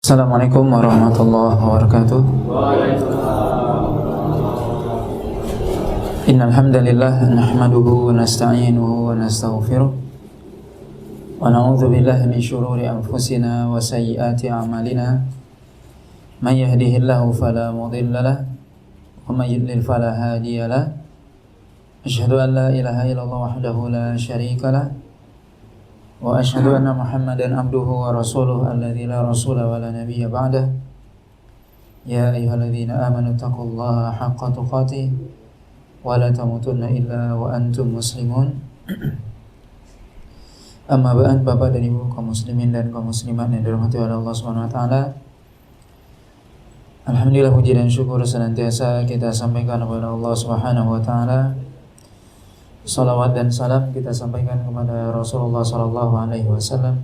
Assalamualaikum warahmatullahi wabarakatuh. Innal hamdalillah nahmaduhu wa nasta'inuhu wa nastaghfiruh wa na'udzu billahi min shururi anfusina wa sayyiati a'malina. May yahdihillahu fala mudilla lahu wa may yudlil fala hadiya lahu. Asyhadu an la ilaha illallah wahdahu la syarika lahu wa asyhadu anna Muhammadan abduhu wa rasuluhu alladzi la rasula wa la nabiyya ba'dah. Ya ayyuhalladzina amanu taqullaha haqqa tuqatih wa la tamutunna illa wa antum muslimun. Amma ba'd, Bapak dan Ibu kaum muslimin dan kaum muslimat yang dirahmati oleh Allah Subhanahu wa taala. Alhamdulillah, puji dan syukur senantiasa kita sampaikan kepada Allah Subhanahu wa taala. Salawat dan salam kita sampaikan kepada Rasulullah sallallahu alaihi wasallam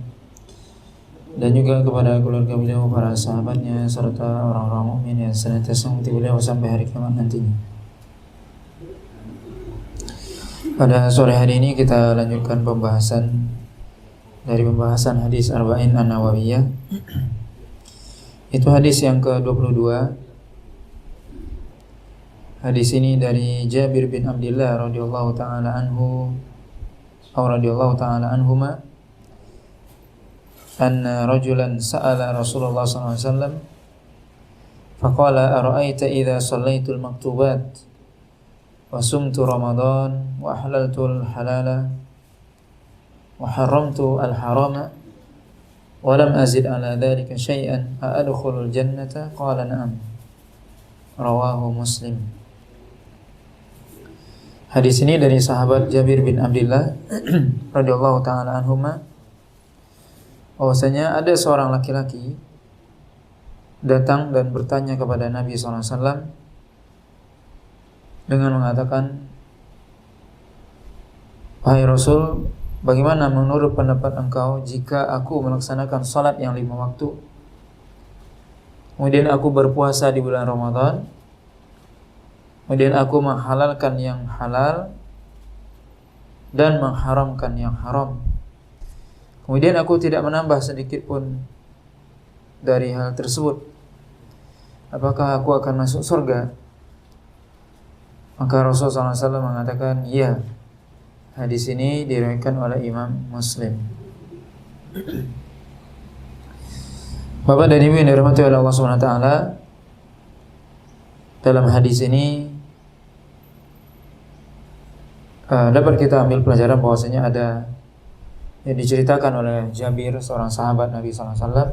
dan juga kepada keluarga beliau, para sahabatnya serta orang-orang mukmin yang senantiasa mengikuti beliau sampai hari kiamat nantinya. Pada sore hari ini kita lanjutkan pembahasan dari pembahasan hadis Arba'in An-Nawawiyah. Itu hadis yang ke-22. Hadis ini dari Jabir bin Abdullah radhiyallahu taala anhu atau radhiyallahu taala anhuma, anna rajulan sa'ala Rasulullah sallallahu alaihi wasallam faqala ara'aita idza shallaitul maktubat wa sumtu ramadan wa ahlaltul halala wa haramtu al harama wa lam azid ala dhalika syai'an a adkhulul jannata qala na'am. Rawahu Muslim. Hadis ini dari sahabat Jabir bin Abdullah radhiyallahu taala anhuma, bahwasanya ada seorang laki-laki datang dan bertanya kepada Nabi sallallahu alaihi wasallam dengan mengatakan, "Wahai Rasul, bagaimana menurut pendapat engkau jika aku melaksanakan salat yang 5 waktu, kemudian aku berpuasa di bulan Ramadan, kemudian aku menghalalkan yang halal dan mengharamkan yang haram. Kemudian aku tidak menambah sedikit pun dari hal tersebut. Apakah aku akan masuk surga?" Maka Rasulullah SAW mengatakan, "Ya." Hadis ini diriwayatkan oleh Imam Muslim. Bapak dan Ibu yang dirahmati oleh Allah Subhanahu wa taala, dalam hadis ini dapat kita ambil pelajaran bahwasanya ada yang diceritakan oleh Jabir, seorang sahabat Nabi sallallahu alaihi wasallam.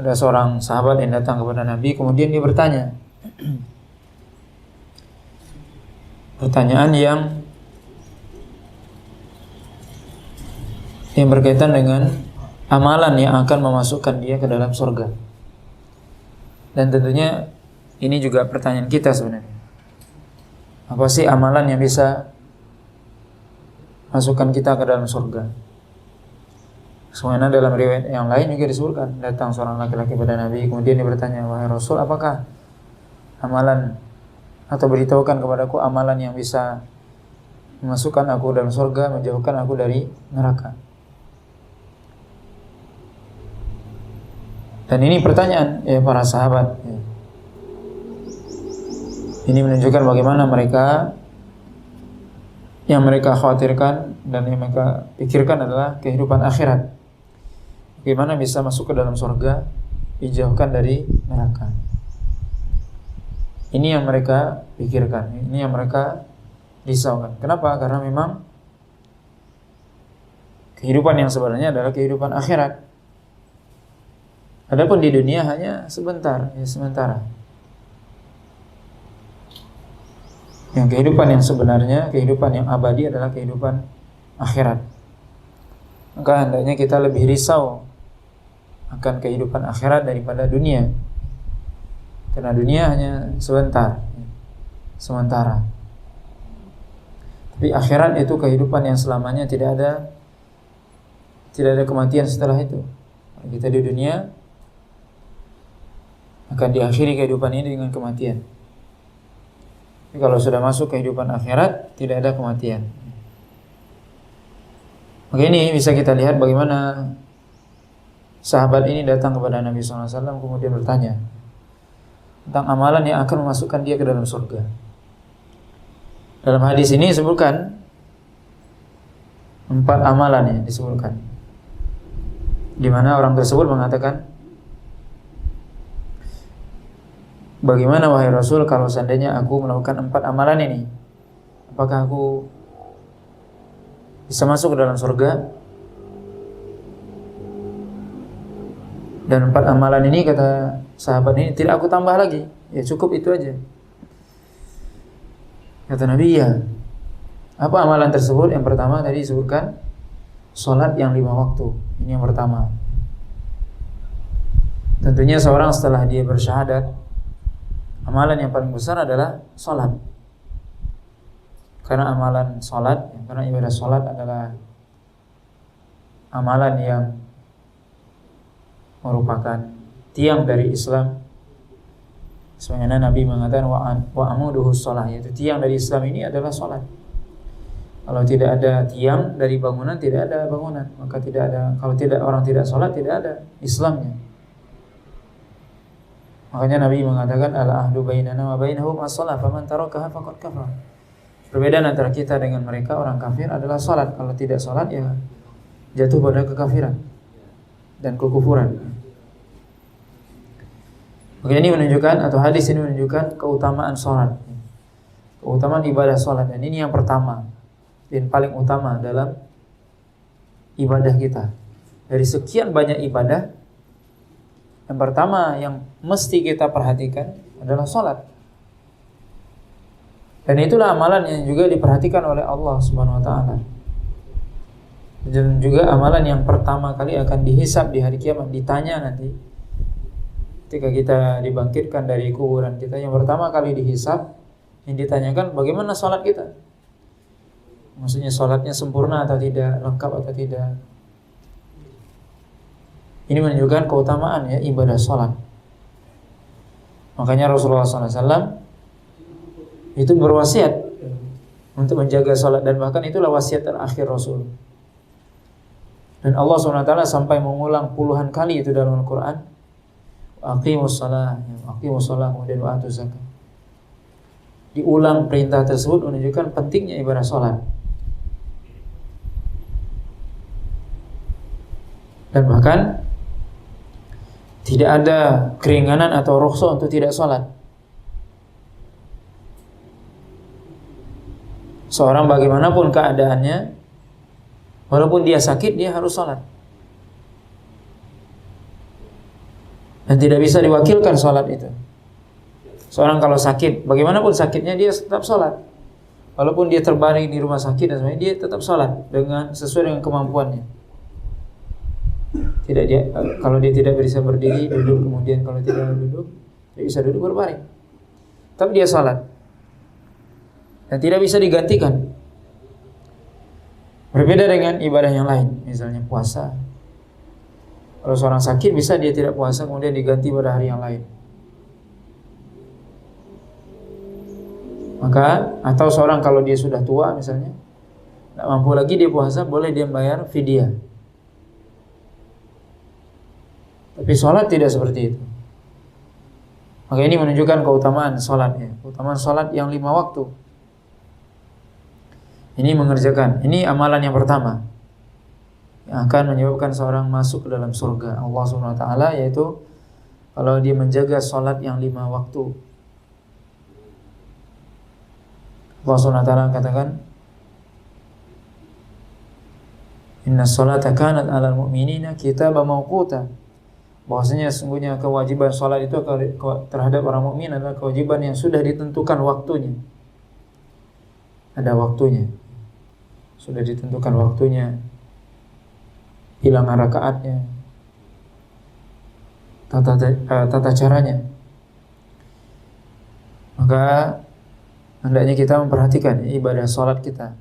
Ada seorang sahabat yang datang kepada Nabi, kemudian dia bertanya pertanyaan yang berkaitan dengan amalan yang akan memasukkan dia ke dalam surga. Dan tentunya ini juga pertanyaan kita sebenarnya. Apa sih amalan yang bisa masukkan kita ke dalam surga? Semuanya dalam riwayat yang lain juga disebutkan, datang seorang laki-laki pada Nabi, kemudian dia bertanya, "Wahai Rasul, apakah amalan atau beritahukan kepadaku amalan yang bisa memasukkan aku dalam surga, menjauhkan aku dari neraka?" Dan ini pertanyaan para sahabat. Ini menunjukkan bagaimana yang mereka khawatirkan dan yang mereka pikirkan adalah kehidupan akhirat. Bagaimana bisa masuk ke dalam surga, dijauhkan dari neraka. Ini yang mereka pikirkan, ini yang mereka risaukan. Kenapa? Karena memang kehidupan yang sebenarnya adalah kehidupan akhirat. Adapun di dunia hanya sebentar, sementara. Yang kehidupan yang sebenarnya, kehidupan yang abadi adalah kehidupan akhirat. Maka hendaknya kita lebih risau akan kehidupan akhirat daripada dunia. Karena dunia hanya sebentar, sementara. Tapi akhirat itu kehidupan yang selamanya, tidak ada kematian setelah itu. Kita di dunia akan diakhiri kehidupan ini dengan kematian. Tapi kalau sudah masuk kehidupan akhirat, tidak ada kematian. Maka ini bisa kita lihat bagaimana sahabat ini datang kepada Nabi SAW kemudian bertanya tentang amalan yang akan memasukkan dia ke dalam surga. Dalam hadis ini disebutkan 4 amalan ya disebutkan, di mana orang tersebut mengatakan, bagaimana wahai Rasul kalau seandainya aku melakukan 4 amalan ini, apakah aku bisa masuk ke dalam surga? Dan 4 amalan ini, kata sahabat ini, tidak aku tambah lagi, ya cukup itu aja. Kata Nabi, ya. Apa amalan tersebut? Yang pertama tadi disebutkan sholat yang 5 waktu. Ini yang pertama. Tentunya seorang setelah dia bersyahadat, amalan yang paling besar adalah sholat. Karena amalan sholat, karena ibadah sholat adalah amalan yang merupakan tiang dari Islam. Sebagaimana Nabi mengatakan wa amuduhu shalah, yaitu tiang dari Islam ini adalah sholat. Kalau tidak ada tiang dari bangunan, tidak ada bangunan. Maka tidak ada, kalau tidak orang tidak sholat, tidak ada Islamnya. Makanya Nabi mengatakan al-ahdu bainana wa bainahum as-shalah faman tarakaha faqad kafar. Perbedaan antara kita dengan mereka orang kafir adalah sholat. Kalau tidak sholat ya jatuh pada kekafiran dan kekufuran. Maka ini menunjukkan, atau hadis ini menunjukkan keutamaan sholat, keutamaan ibadah sholat. Dan ini yang pertama dan paling utama dalam ibadah kita. Dari sekian banyak ibadah, yang pertama yang mesti kita perhatikan adalah sholat. Dan itulah amalan yang juga diperhatikan oleh Allah Subhanahu wa ta'ala. Dan juga amalan yang pertama kali akan dihisab di hari kiamat, ditanya nanti ketika kita dibangkitkan dari kuburan kita, yang pertama kali dihisab, yang ditanyakan bagaimana sholat kita. Maksudnya sholatnya sempurna atau tidak, lengkap atau tidak. Ini menunjukkan keutamaan ya ibadah sholat. Makanya Rasulullah SAW itu berwasiat untuk menjaga sholat, dan bahkan itulah wasiat terakhir Rasul. Dan Allah SWT sampai mengulang puluhan kali itu dalam Al-Quran. Aqimus shalah, kemudian wa atuz zakat. Diulang perintah tersebut menunjukkan pentingnya ibadah sholat. Dan bahkan tidak ada keringanan atau rukhsah untuk tidak sholat. Seorang bagaimanapun keadaannya, walaupun dia sakit, dia harus sholat. Dan tidak bisa diwakilkan sholat itu. Seorang kalau sakit, bagaimanapun sakitnya, dia tetap sholat. Walaupun dia terbaring di rumah sakit dan sebagainya, dia tetap sholat sesuai dengan kemampuannya. Kalau dia tidak bisa berdiri, duduk, kemudian kalau tidak duduk, dia bisa duduk berbaring. Tapi dia sholat. Dan tidak bisa digantikan. Berbeda dengan ibadah yang lain, misalnya puasa. Kalau seorang sakit bisa dia tidak puasa kemudian diganti pada hari yang lain. Maka atau seorang kalau dia sudah tua misalnya, tidak mampu lagi dia puasa, boleh dia bayar fidyah. Tapi sholat tidak seperti itu. Maka ini menunjukkan keutamaan sholat ya, keutamaan sholat yang 5 waktu. Ini mengerjakan, ini amalan yang pertama yang akan menyebabkan seorang masuk ke dalam surga Allah Subhanahu wa ta'ala, yaitu kalau dia menjaga sholat yang 5 waktu. Allah Subhanahu wa ta'ala katakan, inna sholata kanat 'alal mu'minina kitaban mawquta. Bahwasanya sesungguhnya kewajiban sholat itu terhadap orang mukmin adalah kewajiban yang sudah ditentukan waktunya. Ada waktunya. Sudah ditentukan waktunya. Bilangan rakaatnya, tata caranya. Maka hendaknya kita memperhatikan ibadah sholat kita.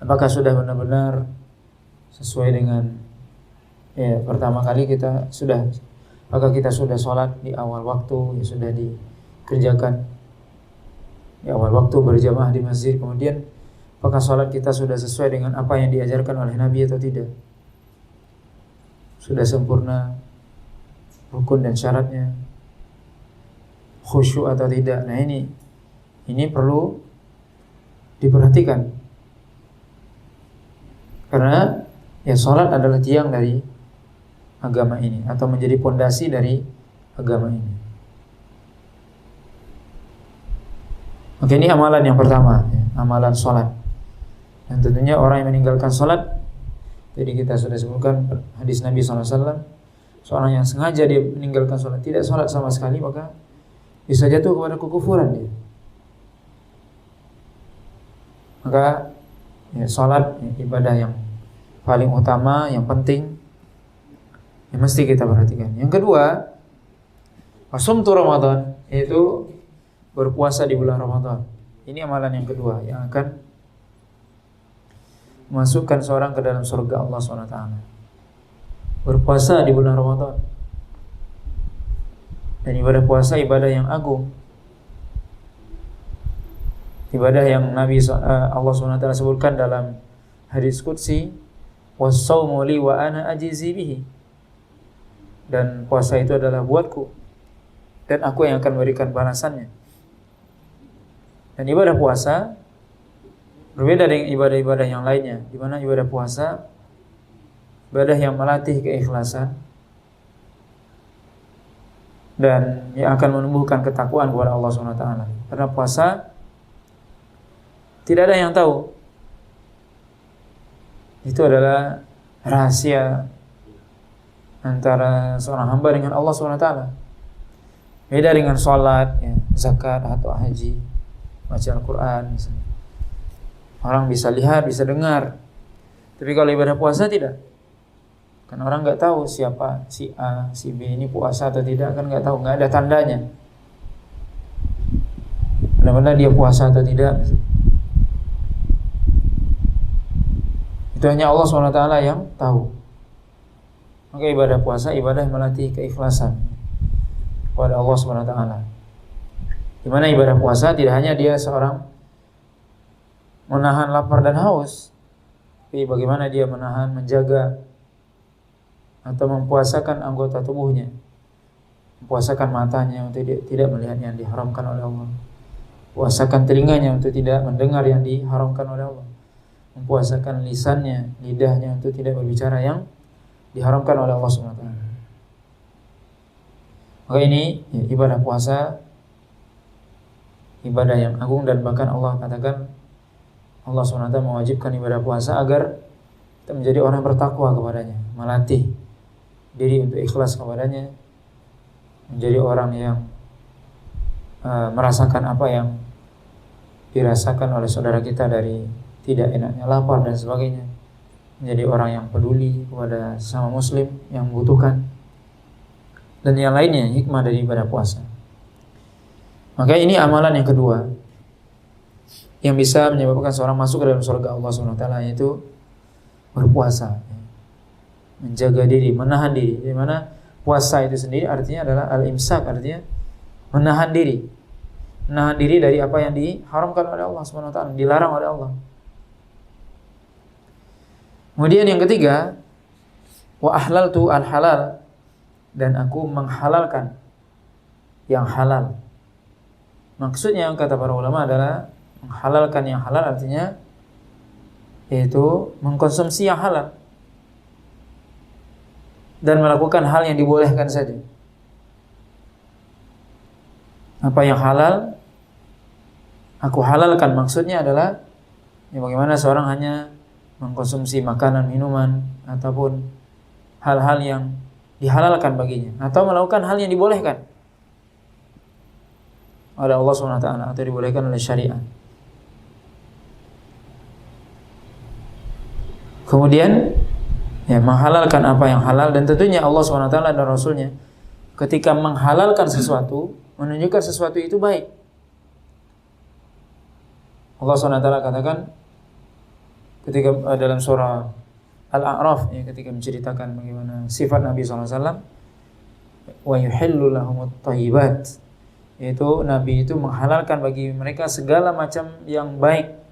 Apakah sudah benar-benar sesuai dengan pertama kali kita sudah, apakah kita sudah sholat di awal waktu, ya sudah dikerjakan di awal waktu berjamaah di masjid, kemudian apakah sholat kita sudah sesuai dengan apa yang diajarkan oleh Nabi atau tidak. sudah sempurna rukun dan syaratnya, khusyuk atau tidak. Nah ini perlu diperhatikan, karena ya salat adalah tiang dari agama ini atau menjadi pondasi dari agama ini. Oke, ini amalan yang pertama, ya, amalan salat. Dan tentunya orang yang meninggalkan salat, jadi kita sudah sebutkan hadis Nabi SAW, seorang yang sengaja dia meninggalkan salat, tidak salat sama sekali, maka bisa jatuh kepada kekufuran dia. Maka ya, salat ya, ibadah yang paling utama, yang penting, yang mesti kita perhatikan. Yang kedua, wasumtu Ramadan, yaitu berpuasa di bulan Ramadan. Ini amalan yang kedua yang akan memasukkan seorang ke dalam surga Allah SWT. Berpuasa di bulan Ramadan. Dan ibadah puasa ibadah yang agung. Ibadah yang Allah SWT sebutkan dalam hadis qudsi, was-shaumu li wa ana ajizi bihi. Dan puasa itu adalah buatku dan aku yang akan memberikan balasannya. Dan ibadah puasa berbeda dengan ibadah-ibadah yang lainnya, di mana ibadah puasa ibadah yang melatih keikhlasan dan yang akan menumbuhkan ketakwaan kepada Allah SWT. Karena puasa tidak ada yang tahu. Itu adalah rahasia antara seorang hamba dengan Allah SWT. Beda dengan sholat, ya, zakat atau haji, baca Al-Quran misalnya. Orang bisa lihat, bisa dengar. Tapi kalau ibadah puasa tidak. Kan orang nggak tahu siapa si A, si B ini puasa atau tidak, kan nggak tahu, nggak ada tandanya. Benar-benar dia puasa atau tidak. Itu hanya Allah SWT yang tahu. Maka ibadah puasa ibadah yang melatih keikhlasan kepada Allah SWT. Di mana ibadah puasa tidak hanya dia seorang menahan lapar dan haus, tapi bagaimana dia menahan, menjaga atau mempuasakan anggota tubuhnya, mempuasakan matanya untuk tidak melihat yang diharamkan oleh Allah, mempuasakan telinganya untuk tidak mendengar yang diharamkan oleh Allah, mempuasakan lisannya, lidahnya untuk tidak berbicara yang diharamkan oleh Allah SWT. Maka ini ya, ibadah puasa ibadah yang agung, dan bahkan Allah katakan, Allah SWT mewajibkan ibadah puasa agar kita menjadi orang bertakwa kepadanya, melatih diri untuk ikhlas kepadanya, menjadi orang yang merasakan apa yang dirasakan oleh saudara kita dari tidak enaknya lapar dan sebagainya, menjadi orang yang peduli kepada sesama muslim yang membutuhkan, dan yang lainnya, hikmah dari ibadah puasa. Maka ini amalan yang kedua yang bisa menyebabkan seorang masuk ke dalam surga Allah SWT, yaitu berpuasa, menjaga diri, menahan diri. Di mana puasa itu sendiri artinya adalah al-imsak, artinya menahan diri. Menahan diri dari apa yang diharamkan oleh Allah SWT, dilarang oleh Allah. Kemudian yang ketiga, wa ahlaltu al-halal, dan aku menghalalkan yang halal. Maksudnya kata para ulama adalah menghalalkan yang halal artinya yaitu mengkonsumsi yang halal dan melakukan hal yang dibolehkan saja. Apa yang halal aku halalkan, maksudnya adalah ya, bagaimana seorang hanya mengkonsumsi makanan, minuman ataupun hal-hal yang dihalalkan baginya, atau melakukan hal yang dibolehkan oleh Allah SWT atau dibolehkan oleh syariat. Kemudian ya, menghalalkan apa yang halal, dan tentunya Allah SWT dan Rasulnya ketika menghalalkan sesuatu menunjukkan sesuatu itu baik. Allah SWT katakan ketika dalam surah Al-A'raf, ya, ketika menceritakan bagaimana sifat Nabi SAW, wa yuhillu lahumut thayyibat, yaitu Nabi itu menghalalkan bagi mereka segala macam yang baik.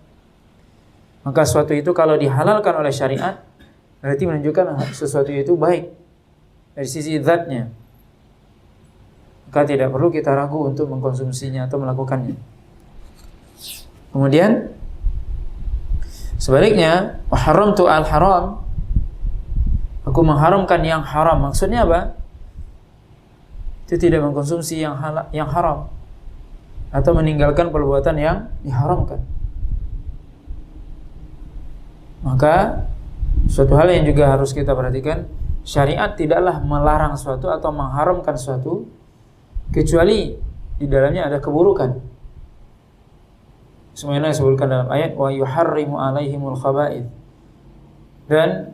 Maka sesuatu itu kalau dihalalkan oleh syariat berarti menunjukkan sesuatu itu baik. dari sisi zatnya, maka tidak perlu kita ragu untuk mengkonsumsinya atau melakukannya. Kemudian sebaliknya, haramtu al-haram, aku mengharamkan yang haram. Maksudnya apa? Itu tidak mengkonsumsi yang haram atau meninggalkan perbuatan yang diharamkan. Maka suatu hal yang juga harus kita perhatikan, syariat tidaklah melarang suatu atau mengharamkan suatu kecuali di dalamnya ada keburukan. Semuanya disebutkan dalam ayat wa yuharrimu alaihimul khaba'ith, dan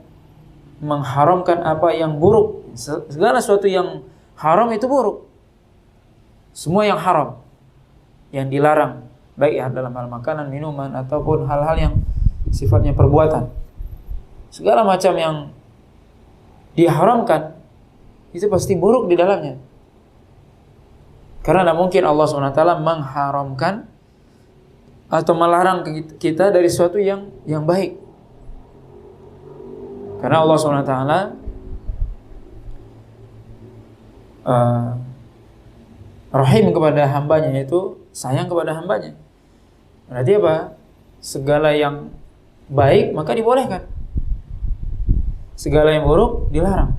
mengharamkan apa yang buruk. Segala sesuatu yang haram itu buruk. Semua yang haram, yang dilarang, baik ya dalam hal makanan, minuman, ataupun hal-hal yang sifatnya perbuatan, segala macam yang diharamkan itu pasti buruk di dalamnya. Karena tidak mungkin Allah SWT mengharamkan atau melarang kita dari sesuatu yang baik. Karena Allah SWT rahim kepada hambanya, yaitu sayang kepada hambanya. Berarti apa? Segala yang baik maka dibolehkan, segala yang buruk dilarang.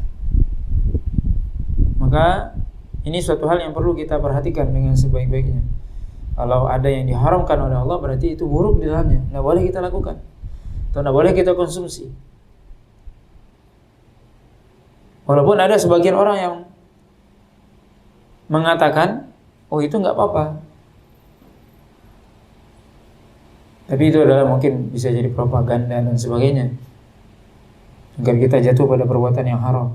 Maka ini suatu hal yang perlu kita perhatikan dengan sebaik-baiknya. Kalau ada yang diharamkan oleh Allah, berarti itu buruk di dalamnya, tidak boleh kita lakukan atau tidak boleh kita konsumsi. Walaupun ada sebagian orang yang mengatakan, oh itu nggak apa-apa, tapi itu adalah mungkin bisa jadi propaganda dan sebagainya, agar kita jatuh pada perbuatan yang haram.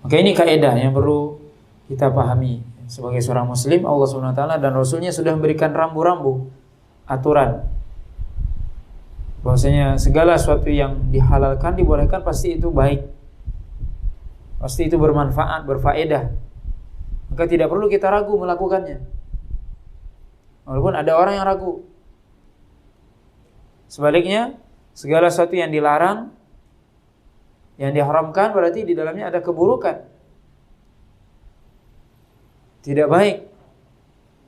Maka ini kaidah yang perlu kita pahami. Sebagai seorang muslim, Allah SWT dan Rasulnya sudah memberikan rambu-rambu, aturan, bahwasanya segala sesuatu yang dihalalkan, dibolehkan, pasti itu baik, pasti itu bermanfaat, berfaedah. Maka tidak perlu kita ragu melakukannya, walaupun ada orang yang ragu. Sebaliknya, segala sesuatu yang dilarang, yang diharamkan, berarti di dalamnya ada keburukan, tidak baik,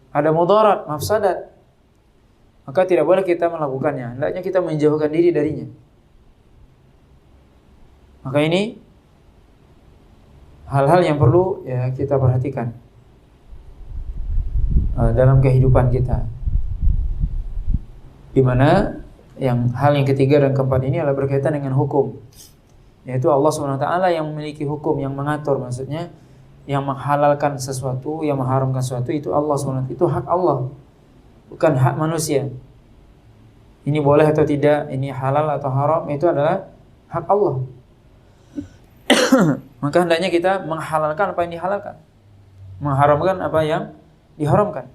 ada mudarat, mafsadat. Maka tidak boleh kita melakukannya, hendaknya kita menjauhkan diri darinya. Maka ini hal-hal yang perlu ya kita perhatikan dalam kehidupan kita. Di mana hal yang ketiga dan keempat ini adalah berkaitan dengan hukum, yaitu Allah SWT yang memiliki hukum, yang mengatur, maksudnya yang menghalalkan sesuatu, yang mengharamkan sesuatu, itu Allah SWT, itu hak Allah, bukan hak manusia. Ini boleh atau tidak, ini halal atau haram, itu adalah hak Allah. Maka hendaknya kita menghalalkan apa yang dihalalkan, mengharamkan apa yang diharamkan.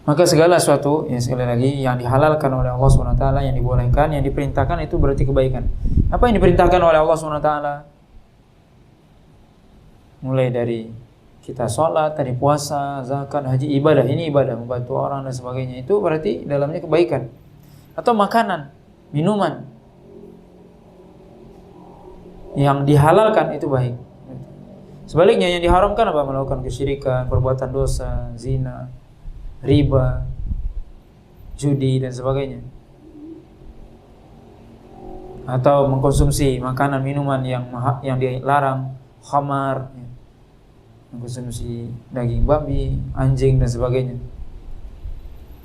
Maka segala sesuatu, ya sekali lagi, yang dihalalkan oleh Allah SWT, yang dibolehkan, yang diperintahkan, itu berarti kebaikan. Apa yang diperintahkan oleh Allah SWT? Mulai dari kita sholat, dari puasa, zakat, haji, ibadah. Ini ibadah, membantu orang dan sebagainya. Itu berarti dalamnya kebaikan. Atau makanan, minuman, yang dihalalkan itu baik. Sebaliknya yang diharamkan apa? Melakukan kesyirikan, perbuatan dosa, zina, riba, judi dan sebagainya, atau mengkonsumsi makanan minuman yang dilarang, khamar, mengkonsumsi daging babi, anjing dan sebagainya,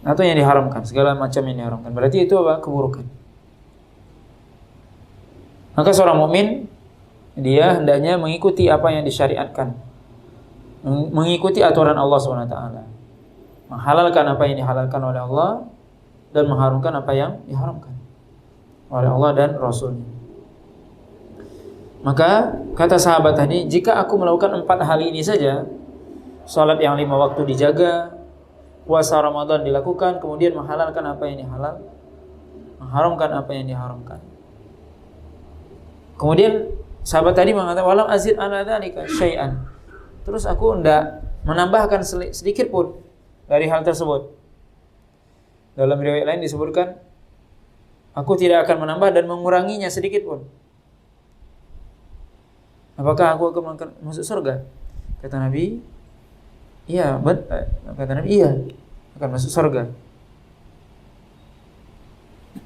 atau yang diharamkan, segala macam yang diharamkan, berarti itu apa? Keburukan. Maka seorang mukmin, dia hendaknya mengikuti apa yang disyariatkan, mengikuti aturan Allah SWT, menghalalkan apa yang dihalalkan oleh Allah dan mengharamkan apa yang diharamkan oleh Allah dan Rasulnya. Maka kata sahabat tadi, jika aku melakukan 4 hal ini saja, salat yang 5 waktu dijaga, puasa Ramadan dilakukan, kemudian menghalalkan apa yang dihalal, mengharamkan apa yang diharamkan. Kemudian sahabat tadi mengatakan, walam azid ala dzalika syai'an, terus aku tidak menambahkan sedikit pun dari hal tersebut. Dalam riwayat lain disebutkan, Aku tidak akan menambah dan menguranginya sedikit pun. Apakah aku akan masuk surga? Kata Nabi, iya. Kata Nabi, iya, akan masuk surga.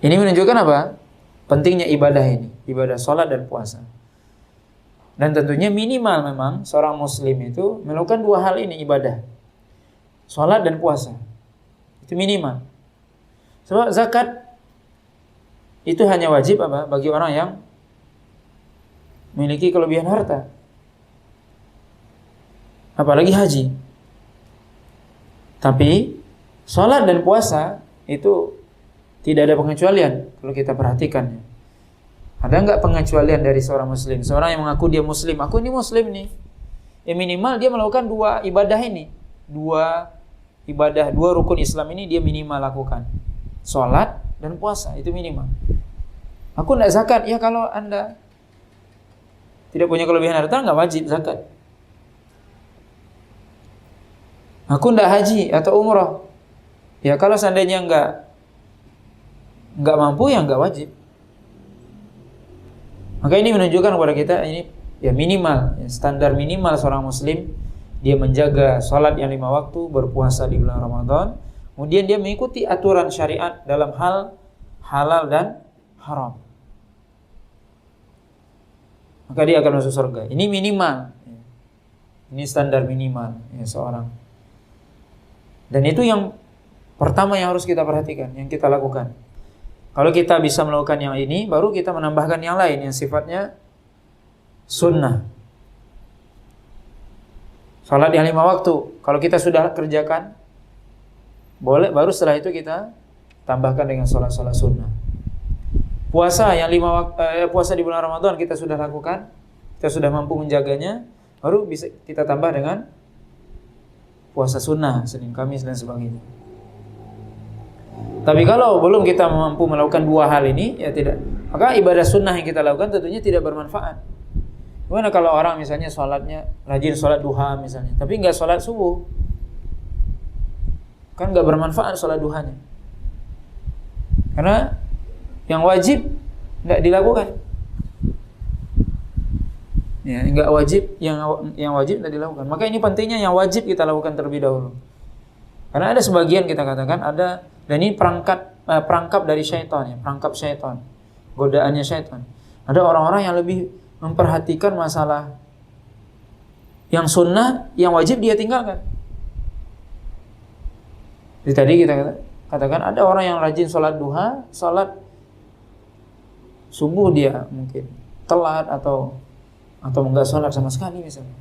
Ini menunjukkan apa? Pentingnya ibadah ini, ibadah sholat dan puasa. Dan tentunya minimal memang seorang muslim itu melakukan dua hal ini ibadah. Sholat dan puasa. Itu minimal. Sebab zakat itu hanya wajib apa? Bagi orang yang memiliki kelebihan harta. Apalagi haji. Tapi sholat dan puasa itu tidak ada pengecualian kalau kita perhatikan. Ada enggak pengecualian dari seorang muslim? Seorang yang mengaku dia muslim, aku ini muslim nih. Ya minimal dia melakukan dua ibadah ini. Dua rukun Islam ini dia minimal lakukan. Sholat dan puasa, itu minimal. Aku enggak zakat, ya kalau Anda tidak punya kelebihan harta enggak wajib zakat. Aku enggak haji atau umrah. Ya kalau seandainya enggak mampu ya enggak wajib. Maka ini menunjukkan kepada kita ini ya minimal, ya, standar minimal seorang muslim dia menjaga salat yang 5 waktu, berpuasa di bulan Ramadan, kemudian dia mengikuti aturan syariat dalam hal halal dan haram. Maka dia akan masuk surga. Ini minimal. Ini standar minimal ya seorang. Dan itu yang pertama yang harus kita perhatikan, yang kita lakukan. Kalau kita bisa melakukan yang ini, baru kita menambahkan yang lain yang sifatnya sunnah. Salat yang 5 waktu, kalau kita sudah kerjakan, boleh. Baru setelah itu kita tambahkan dengan salat-salat sunnah. Puasa yang 5 waktu, puasa di bulan Ramadan kita sudah lakukan, kita sudah mampu menjaganya, baru bisa kita tambah dengan puasa sunnah, Senin, Kamis dan sebagainya. Tapi kalau belum kita mampu melakukan dua hal ini, ya tidak. Maka ibadah sunnah yang kita lakukan tentunya tidak bermanfaat. Gimana kalau orang misalnya sholatnya rajin sholat duha misalnya, tapi nggak sholat subuh, kan nggak bermanfaat sholat duhanya. Karena yang wajib nggak dilakukan. Ya, nggak wajib, yang wajib nggak dilakukan. Maka ini pentingnya yang wajib kita lakukan terlebih dahulu. Karena ada sebagian kita katakan ada, dan ini perangkap dari syaitan ya, perangkap syaitan, godaannya syaitan. Ada orang-orang yang lebih memperhatikan masalah yang sunnah, yang wajib dia tinggalkan. Jadi tadi kita katakan ada orang yang rajin sholat duha, sholat subuh dia mungkin telat atau enggak sholat sama sekali misalnya.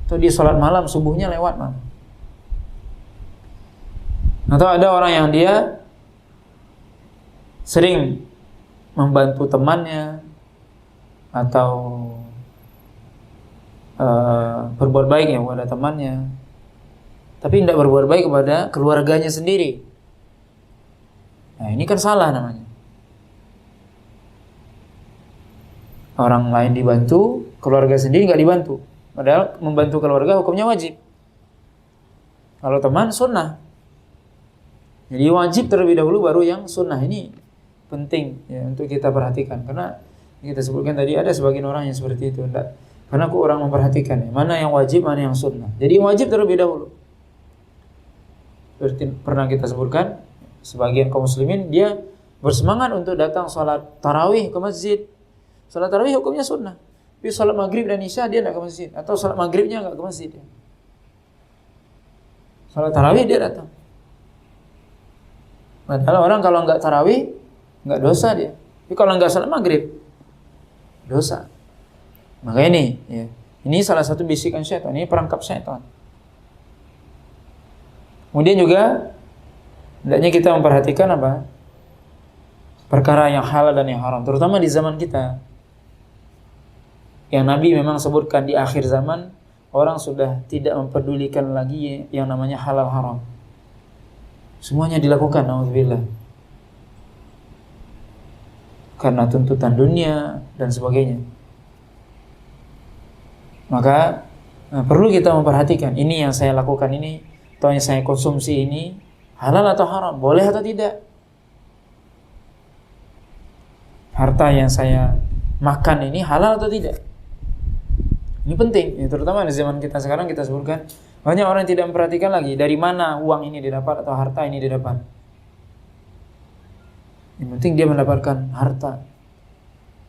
Atau dia sholat malam, subuhnya lewat malam. Atau ada orang yang dia sering membantu temannya atau berbuat baik ya kepada temannya, tapi tidak berbuat baik kepada keluarganya sendiri. Nah ini kan salah namanya. Orang lain dibantu, keluarga sendiri nggak dibantu. Padahal membantu keluarga hukumnya wajib. Kalau teman sunnah. Jadi wajib terlebih dahulu baru yang sunnah. Ini penting ya untuk kita perhatikan. Karena kita sebutkan tadi ada sebagian orang yang seperti itu. Enggak. Karena aku orang memperhatikan ya, mana yang wajib, mana yang sunnah. Jadi wajib terlebih dahulu. Seperti pernah kita sebutkan, sebagian kaum muslimin dia bersemangat untuk datang sholat tarawih ke masjid. Sholat tarawih hukumnya sunnah. Tapi sholat maghrib dan isya dia tidak ke masjid. Atau sholat maghribnya tidak ke masjid. Sholat tarawih dia datang. Padahal orang kalau enggak tarawih, enggak dosa dia. Tapi kalau enggak salat maghrib, dosa. Maka ini, ya, ini salah satu bisikan syaitan. Ini perangkap syaitan. Kemudian juga, hendaknya kita memperhatikan apa? Perkara yang halal dan yang haram. Terutama di zaman kita. Yang Nabi memang sebutkan di akhir zaman, orang sudah tidak mempedulikan lagi yang namanya halal haram. Semuanya dilakukan, na'udzubillah. Karena tuntutan dunia dan sebagainya. Maka perlu kita memperhatikan, ini yang saya lakukan ini, atau yang saya konsumsi ini, halal atau haram, boleh atau tidak. harta yang saya makan ini halal atau tidak. Ini penting, ya, terutama di zaman kita sekarang. Kita sebutkan banyak orang yang tidak memperhatikan lagi dari mana uang ini didapat atau harta ini didapat. Yang penting dia mendapatkan harta.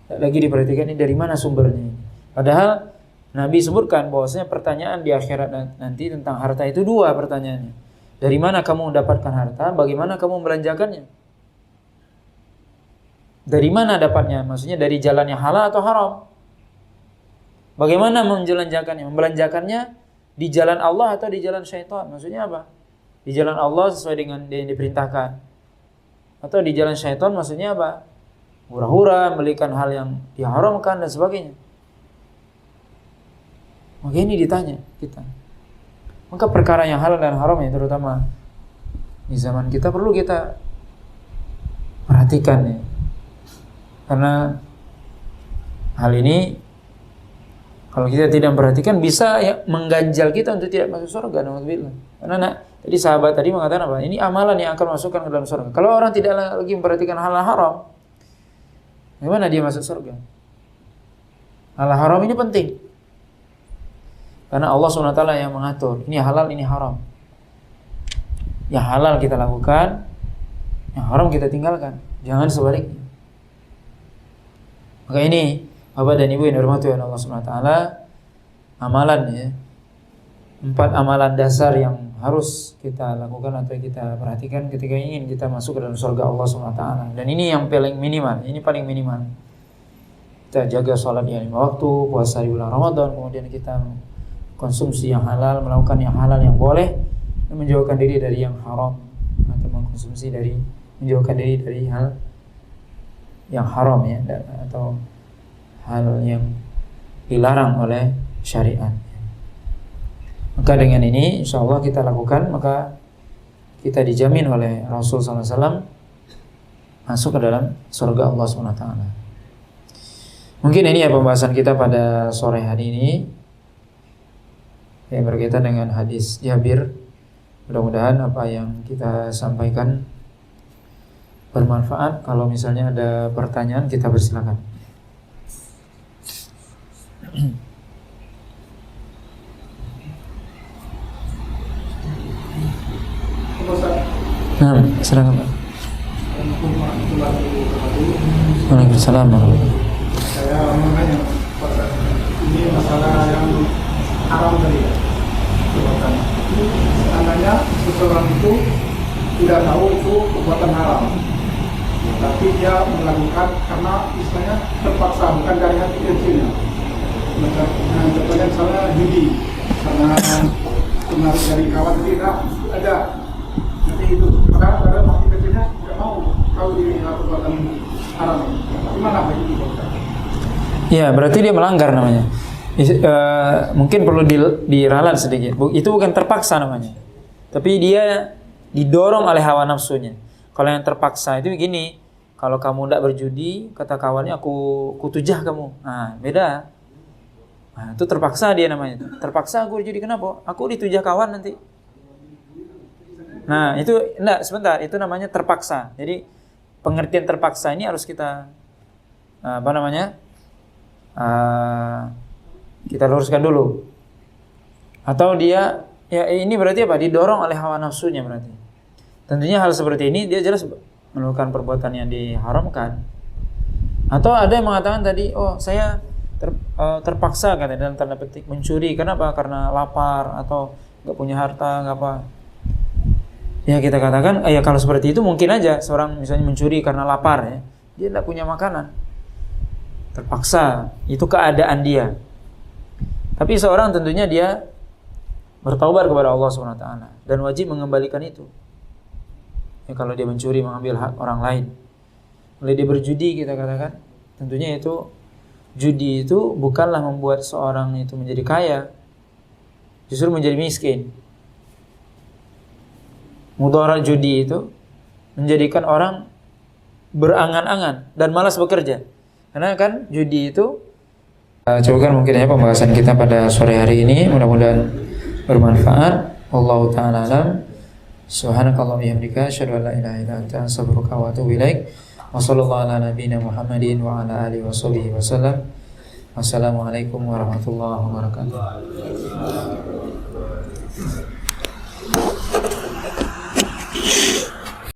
Tidak lagi diperhatikan ini dari mana sumbernya. Padahal Nabi sebutkan bahwasanya pertanyaan di akhirat nanti tentang harta itu dua pertanyaannya. Dari mana kamu mendapatkan harta? Bagaimana kamu membelanjakannya? Dari mana dapatnya? Maksudnya dari jalan yang halal atau haram? Bagaimana membelanjakannya? Membelanjakannya di jalan Allah atau di jalan syaitan? Maksudnya apa? Di jalan Allah sesuai dengan yang diperintahkan. Atau di jalan syaitan maksudnya apa? Hura-hura, membelikan hal yang diharamkan dan sebagainya. Maka ini ditanya kita. Maka perkara yang halal dan haram ya, terutama di zaman kita perlu kita perhatikan ya. Karena hal ini kalau kita tidak memperhatikan bisa ya mengganjal kita untuk tidak masuk surga. Alhamdulillah. Karena tadi sahabat tadi mengatakan apa? Ini amalan yang akan masukkan ke dalam surga. Kalau orang tidak lagi memperhatikan hal haram, bagaimana dia masuk surga? Hal haram ini penting. Karena Allah SWT yang mengatur. Ini halal, ini haram. Yang halal kita lakukan, yang haram kita tinggalkan. Jangan sebaliknya. Maka ini Bapak dan Ibu yang dirahmati oleh Allah SWT, amalan ya, 4 amalan dasar yang harus kita lakukan atau kita perhatikan ketika ingin kita masuk ke dalam surga Allah SWT. Dan ini yang paling minimal, ini paling minimal. Kita jaga sholat yang 5 waktu, puasa di bulan Ramadan, kemudian kita konsumsi yang halal, melakukan yang halal yang boleh, dan menjauhkan diri dari yang haram, atau mengkonsumsi dari, menjauhkan diri dari hal yang haram ya, atau hal yang dilarang oleh syariat. Maka dengan ini insyaallah kita lakukan, maka kita dijamin oleh Rasul SAW masuk ke dalam surga Allah SWT. Mungkin ini ya pembahasan kita pada sore hari ini yang berkaitan dengan hadis Jabir. Mudah-mudahan apa yang kita sampaikan bermanfaat. Kalau misalnya ada pertanyaan kita persilakan. Nah, silakan Pak. Waalaikumsalam. Saya mau nanya, ini masalah yang haram tadi ya, perbuatan. Seandainya seseorang itu tidak tahu itu perbuatan haram, tapi dia melakukan karena istilahnya terpaksa, bukan dari hati kecilnya. Contohnya misalnya judi, karena menarik dari kawan tidak ada, nanti itu karena ada hati kecilnya tidak mau tahu diri perbuatan haram. Gimana Pak itu? Ya, berarti dia melanggar namanya. Mungkin perlu diralat sedikit. Itu bukan terpaksa namanya, tapi dia didorong oleh hawa nafsunya. Kalau yang terpaksa itu begini, kalau kamu tidak berjudi, kata kawannya aku tujah kamu. Nah, beda. Nah, itu terpaksa dia namanya. Terpaksa aku berjudi, kenapa? Aku ditujah kawan nanti. Nah, itu enggak, sebentar, itu namanya terpaksa. Jadi pengertian terpaksa ini harus kita kita luruskan dulu. Atau dia ya ini berarti apa? Didorong oleh hawa nafsunya berarti. Tentunya hal seperti ini dia jelas melakukan perbuatan yang diharamkan. Atau ada yang mengatakan tadi, oh saya terpaksa kata dalam tanda petik mencuri. Kenapa? Karena lapar atau nggak punya harta, nggak apa. Ya kita katakan, ya kalau seperti itu mungkin aja seorang misalnya mencuri karena lapar ya, dia tidak punya makanan, terpaksa, itu keadaan dia. Tapi seorang tentunya dia bertaubat kepada Allah SWT dan wajib mengembalikan itu. Ya kalau dia mencuri, mengambil hak orang lain, kalau dia berjudi kita katakan, tentunya itu judi itu bukanlah membuat seorang itu menjadi kaya, justru menjadi miskin. Mudarat judi itu menjadikan orang berangan-angan dan malas bekerja. Karena kan judi itu coba kan mungkin ya pembahasan kita pada sore hari ini, mudah-mudahan bermanfaat. Wallahu ta'ala alam. Subhanakallahumma wa bihamdika asyhadu an la ilaha illa anta astaghfiruka wa atubu ilaik. Wa sallallahu ala nabiyyina Muhammadin wa ala alihi wa sahbihi wasallam. Wassalamualaikum warahmatullahi wabarakatuh.